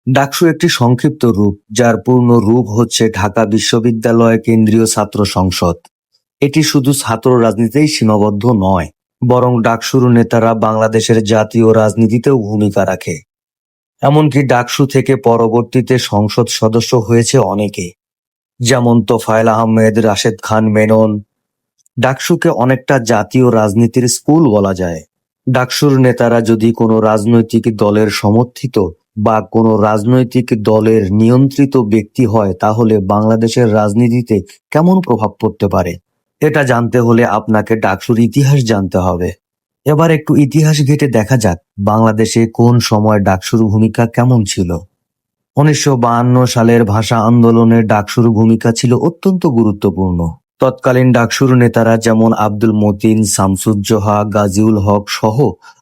ডাকসু একটি সংক্ষিপ্ত রূপ, যার পূর্ণ রূপ হচ্ছে ঢাকা বিশ্ববিদ্যালয় কেন্দ্রীয় ছাত্র সংসদ। এটি শুধু ছাত্র রাজনীতিতেই সীমাবদ্ধ নয়, বরং ডাকসুর নেতারা বাংলাদেশের জাতীয় রাজনীতিতেও ভূমিকা রাখে। এমনকি ডাকসু থেকে পরবর্তীতে সংসদ সদস্য হয়েছে অনেকে, যেমন তোফায়েল আহমেদ, রাশেদ খান মেনন। ডাকসুকে অনেকটা জাতীয় রাজনীতির স্কুল বলা যায়। ডাকসুর নেতারা যদি কোনো রাজনৈতিক দলের সমর্থিত বা কোনো রাজনৈতিক দলের নিয়ন্ত্রিত ব্যক্তি হয়, তাহলে বাংলাদেশের রাজনীতিতে কেমন প্রভাব পড়তে পারে, এটা জানতে হলে আপনাকে ডাকসুর ইতিহাস জানতে হবে। এবার একটু ইতিহাস ঘেঁটে দেখা যাক বাংলাদেশে কোন সময় ডাকসুর ভূমিকা কেমন ছিল। 1952 সালের ভাষা আন্দোলনে ডাকসুর ভূমিকা ছিল অত্যন্ত গুরুত্বপূর্ণ। তৎকালীন ডাকসুর নেতারা যেমন আব্দুল মতিন, শামসুজ্জোহা, গাজীউল হক সহ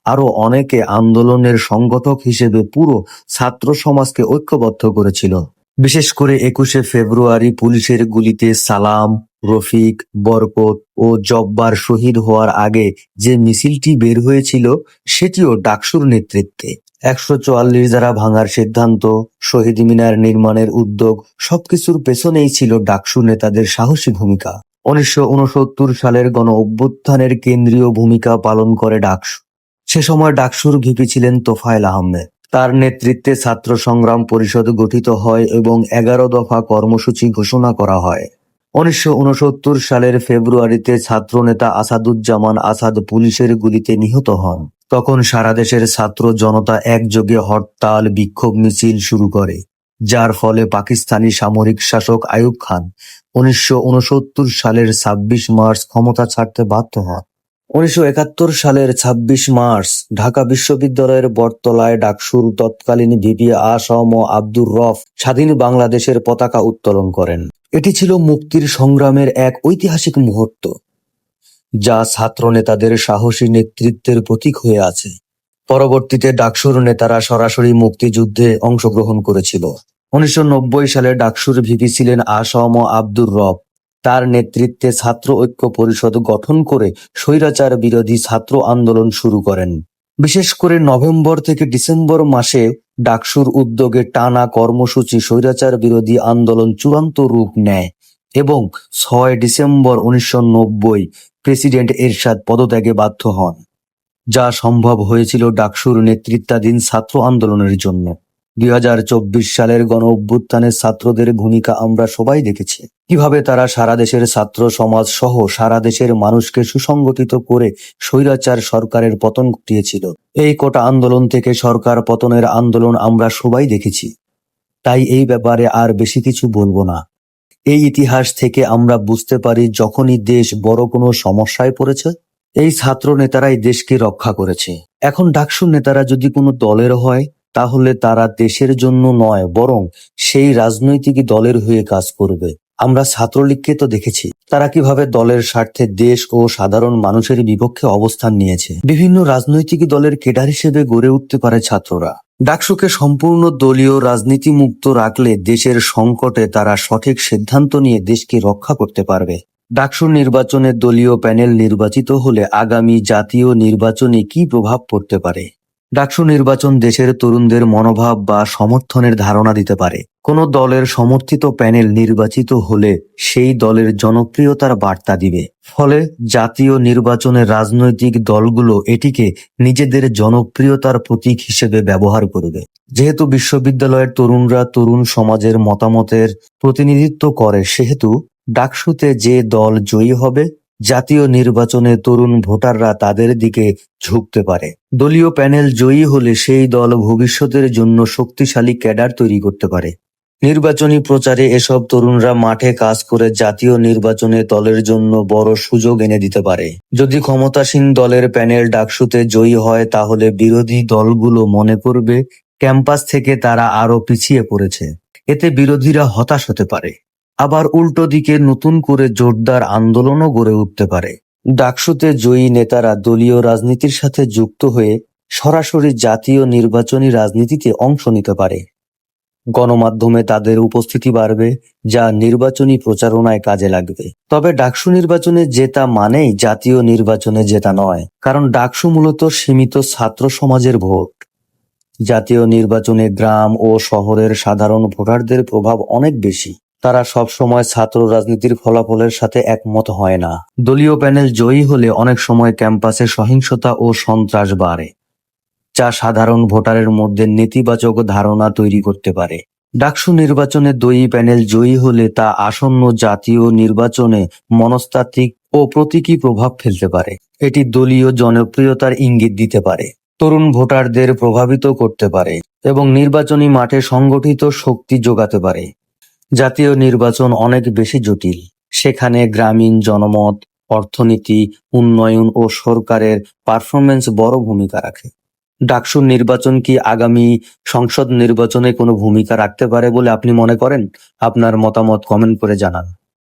আরো অনেকে আন্দোলনের সংগঠক হিসেবে পুরো ছাত্র সমাজকে ঐক্যবদ্ধ করেছিল। বিশেষ করে 21শে ফেব্রুয়ারি পুলিশের গুলিতে সালাম, রফিক, বরকত ও জব্বার শহীদ হওয়ার আগে যে মিছিলটি বের হয়েছিল, সেটিও ডাকসুর নেতৃত্বে। 144 ধারা ভাঙার সিদ্ধান্ত, শহীদ মিনার নির্মাণের উদ্যোগ, সবকিছুর পেছনেই ছিল ডাকসু নেতাদের সাহসী ভূমিকা। 1969 সালের গণ অভ্যুত্থানের কেন্দ্রীয় ভূমিকা পালন করে ডাকসু। সে সময় ডাকসুর ভিপি ছিলেন তোফায়েল আহমেদ। তার নেতৃত্বে ছাত্র সংগ্রাম পরিষদ গঠিত হয় এবং 11 দফা কর্মসূচি ঘোষণা করা হয়। 1969 সালের ফেব্রুয়ারিতে ছাত্রনেতা আসাদুজ্জামান আসাদ পুলিশের গুলিতে নিহত হন। তখন সারা দেশের ছাত্র জনতা একযোগে হরতাল, বিক্ষোভ মিছিল শুরু করে, যার ফলে পাকিস্তানি সামরিক শাসক আইয়ুব খান 1969 সালের 26 মার্চ ক্ষমতা ছাড়তে বাধ্য হন। 1971 সালের 26 মার্চ ঢাকা বিশ্ববিদ্যালয়ের বটতলায় ডাকসুর তৎকালীন ভিপি আ.স.ম. আব্দুর রফ স্বাধীন বাংলাদেশের পতাকা উত্তোলন করেন। এটি ছিল মুক্তির সংগ্রামের এক ঐতিহাসিক মুহূর্ত, যা ছাত্র নেতাদের সাহসী নেতৃত্বের প্রতীক হয়ে আছে। পরবর্তীতে ডাকসুর নেতারা সরাসরি মুক্তিযুদ্ধে অংশগ্রহণ করেছিল। 1990 সালে ডাকসুর ভিপি ছিলেন আ.স.ম. আব্দুর রব। তার নেতৃত্বে ছাত্র ঐক্য পরিষদ গঠন করে স্বৈরাচার বিরোধী ছাত্র আন্দোলন শুরু করেন। বিশেষ করে নভেম্বর থেকে ডিসেম্বর মাসে ডাকসুর উদ্যোগে টানা কর্মসূচি স্বৈরাচার বিরোধী আন্দোলন চূড়ান্ত রূপ নেয় এবং 6 ডিসেম্বর 1990 প্রেসিডেন্ট এরশাদ পদত্যাগে বাধ্য হন, যা সম্ভব হয়েছিল ডাকসুর নেতৃত্বাধীন ছাত্র আন্দোলনের জন্য। 2024 সালের গণ অভ্যুত্থানে ছাত্রদের ভূমিকা আমরা সবাই দেখেছি, কিভাবে তারা সারা দেশের ছাত্র সমাজ সহ সারা দেশের মানুষকে সুসংগঠিত করে স্বৈরাচার সরকারের পতন ঘটিয়েছিল। এই কোটা আন্দোলন থেকে সরকার পতনের আন্দোলন আমরা সবাই দেখেছি, তাই এই ব্যাপারে আর বেশি কিছু বলবো না। এই ইতিহাস থেকে আমরা বুঝতে পারি, যখনই দেশ বড় কোনো সমস্যায় পড়েছে, এই ছাত্র নেতারাই দেশকে রক্ষা করেছে। এখন ডাকসু নেতারা যদি কোনো দলের হয়, তাহলে তারা দেশের জন্য নয়, বরং সেই রাজনৈতিক দলের হয়ে কাজ করবে। আমরা ছাত্রলীগকে তো দেখেছি, তারা কিভাবে দলের স্বার্থে দেশ ও সাধারণ মানুষের বিপক্ষে অবস্থান নিয়েছে। বিভিন্ন রাজনৈতিক দলের কেডার হিসেবে গড়ে উঠতে পারে ছাত্ররা। ডাকসুকে সম্পূর্ণ দলীয় রাজনীতি মুক্ত রাখলে দেশের সংকটে তারা সঠিক সিদ্ধান্ত নিয়ে দেশকে রক্ষা করতে পারবে। ডাকসু নির্বাচনে দলীয় প্যানেল নির্বাচিত হলে আগামী জাতীয় নির্বাচনে কি প্রভাব পড়তে পারে? ডাকসু নির্বাচন দেশের তরুণদের মনোভাব বা সমর্থনের ধারণা দিতে পারে। কোনো দলের সমর্থিত প্যানেল নির্বাচিত হলে সেই দলের জনপ্রিয়তার বার্তা দিবে। ফলে জাতীয় নির্বাচনে রাজনৈতিক দলগুলো এটিকে নিজেদের জনপ্রিয়তার প্রতীক হিসেবে ব্যবহার করবে। যেহেতু বিশ্ববিদ্যালয়ের তরুণরা তরুণ সমাজের মতামতের প্রতিনিধিত্ব করে, সেহেতু ডাকসুতে যে দল জয়ী হবে, জাতীয় নির্বাচনে তরুণ ভোটাররা তাদের দিকে ঝুঁকতে পারে। দলীয় প্যানেল জয়ী হলে সেই দল ভবিষ্যতের জন্য শক্তিশালী ক্যাডার তৈরি করতে পারে। নির্বাচনী প্রচারে এসব তরুণরা মাঠে কাজ করে জাতীয় নির্বাচনে দলের জন্য বড় সুযোগ এনে দিতে পারে। যদি ক্ষমতাসীন দলের প্যানেল ডাকসুতে জয়ী হয়, তাহলে বিরোধী দলগুলো মনে করবে ক্যাম্পাস থেকে তারা আরো পিছিয়ে পড়েছে। এতে বিরোধীরা হতাশ হতে পারে। আবার উল্টো দিকে নতুন করে জোরদার আন্দোলনও গড়ে উঠতে পারে। ডাকসুতে জয়ী নেতারা দলীয় রাজনীতির সাথে যুক্ত হয়ে সরাসরি জাতীয় নির্বাচনী রাজনীতিতে অংশ নিতে পারে। গণমাধ্যমে তাদের উপস্থিতি বাড়বে, যা নির্বাচনী প্রচারণায় কাজে লাগবে। তবে ডাকসু নির্বাচনে জেতা মানেই জাতীয় নির্বাচনে জেতা নয়, কারণ ডাকসু মূলত সীমিত ছাত্র সমাজের ভোট। জাতীয় নির্বাচনে গ্রাম ও শহরের সাধারণ ভোটারদের প্রভাব অনেক বেশি। তারা সব সময় ছাত্র রাজনীতির ফলাফলের সাথে একমত হয় না। দলীয় প্যানেল জয়ী হলে অনেক সময় ক্যাম্পাসে সহিংসতা ও সন্ত্রাস বাড়ে, যা সাধারণ ভোটারের মধ্যে নেতিবাচক ধারণা তৈরি করতে পারে। ডাকসু নির্বাচনে দলীয় প্যানেল জয়ী হলে তা আসন্ন জাতীয় নির্বাচনে মনস্তাত্ত্বিক ও প্রতীকী প্রভাব ফেলতে পারে। এটি দলীয় জনপ্রিয়তার ইঙ্গিত দিতে পারে, তরুণ ভোটারদের প্রভাবিত করতে পারে এবং নির্বাচনী মাঠে সংগঠিত শক্তি যোগাতে পারে। জাতীয় নির্বাচন অনেক বেশি জটিল। সেখানে গ্রামীণ জনমত, অর্থনীতি, উন্নয়ন ও সরকারের পারফরমেন্স বড় ভূমিকা রাখে। ডাকসুর নির্বাচন কি আগামী সংসদ নির্বাচনে কোনো ভূমিকা রাখতে পারে বলে আপনি মনে করেন? আপনার মতামত কমেন্ট করে জানান।